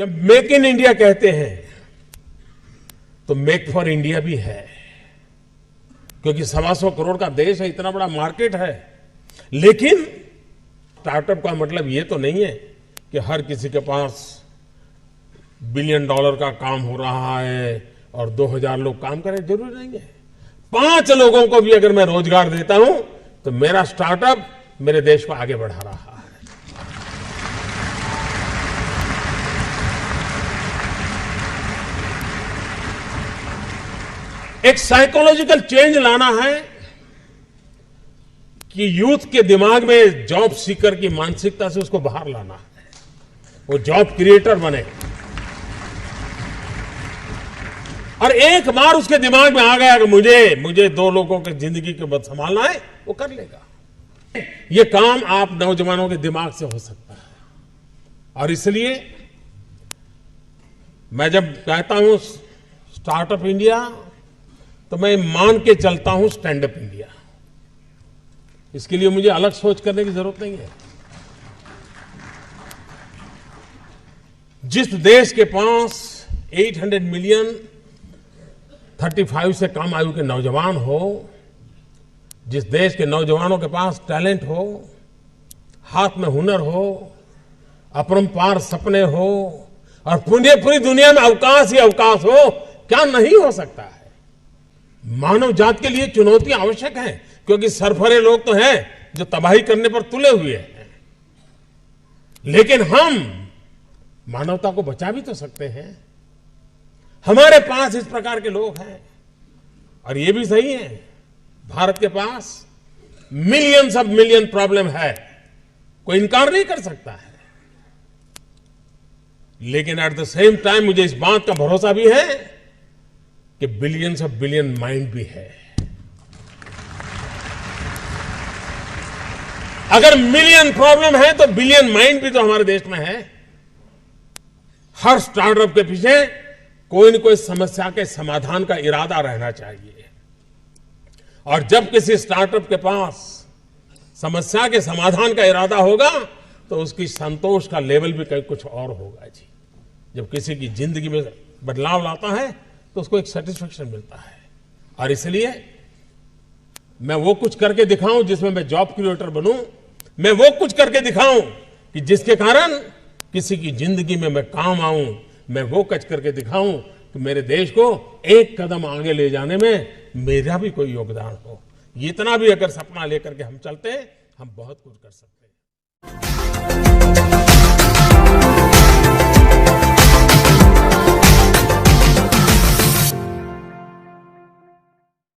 जब make in India कहते हैं तो मेक फॉर इंडिया भी है, क्योंकि 125 करोड़ का देश है, इतना बड़ा मार्केट है। लेकिन स्टार्टअप का मतलब ये तो नहीं है कि हर किसी के पास $1 बिलियन का काम हो रहा है और 2000 लोग काम करें, जरूरी नहीं है। 5 लोगों को भी अगर मैं रोजगार देता हूं तो मेरा स्टार्टअप मेरे देश को आगे बढ़ा रहा है। एक साइकोलॉजिकल चेंज लाना है कि यूथ के दिमाग में जॉब सीकर की मानसिकता से उसको बाहर लाना है, वो जॉब क्रिएटर बने। और एक बार उसके दिमाग में आ गया कि मुझे 2 लोगों की जिंदगी के बाद संभालना है, वो कर लेगा। ये काम आप नौजवानों के दिमाग से हो सकता है। और इसलिए मैं जब कहता हूं स्टार्टअप इंडिया, तो मैं मान के चलता हूं स्टैंड अप इंडिया। इसके लिए मुझे अलग सोच करने की जरूरत नहीं है। जिस देश के पास 800 मिलियन 35 से कम आयु के नौजवान हो, जिस देश के नौजवानों के पास टैलेंट हो, हाथ में हुनर हो, अपरंपार सपने हो और पूरी दुनिया में अवकाश ही अवकाश हो, क्या नहीं हो सकता है। मानव जात के लिए चुनौतियां आवश्यक हैं, क्योंकि सरफरे लोग तो हैं जो तबाही करने पर तुले हुए हैं। लेकिन हम मानवता को बचा भी तो सकते हैं। हमारे पास इस प्रकार के लोग हैं। और ये भी सही है, भारत के पास मिलियंस ऑफ मिलियन प्रॉब्लम है, कोई इनकार नहीं कर सकता है। लेकिन एट द सेम टाइम मुझे इस बात का भरोसा भी है कि बिलियंस ऑफ बिलियन माइंड भी है। अगर मिलियन प्रॉब्लम है तो बिलियन माइंड भी तो हमारे देश में है। हर स्टार्टअप के पीछे कोई न कोई समस्या के समाधान का इरादा रहना चाहिए। और जब किसी स्टार्टअप के पास समस्या के समाधान का इरादा होगा तो उसकी संतोष का लेवल भी कहीं कुछ और होगा जी। जब किसी की जिंदगी में बदलाव लाता है तो उसको एक सेटिस्फेक्शन मिलता है। और इसलिए मैं वो कुछ करके दिखाऊं जिसमें मैं जॉब क्रिएटर बनूं, मैं वो कुछ करके दिखाऊं कि जिसके कारण किसी की जिंदगी में मैं काम आऊं, मैं वो कुछ करके दिखाऊं कि मेरे देश को एक कदम आगे ले जाने में मेरा भी कोई योगदान हो। इतना भी अगर सपना लेकर के हम चलते हैं, हम बहुत कुछ कर सकते हैं।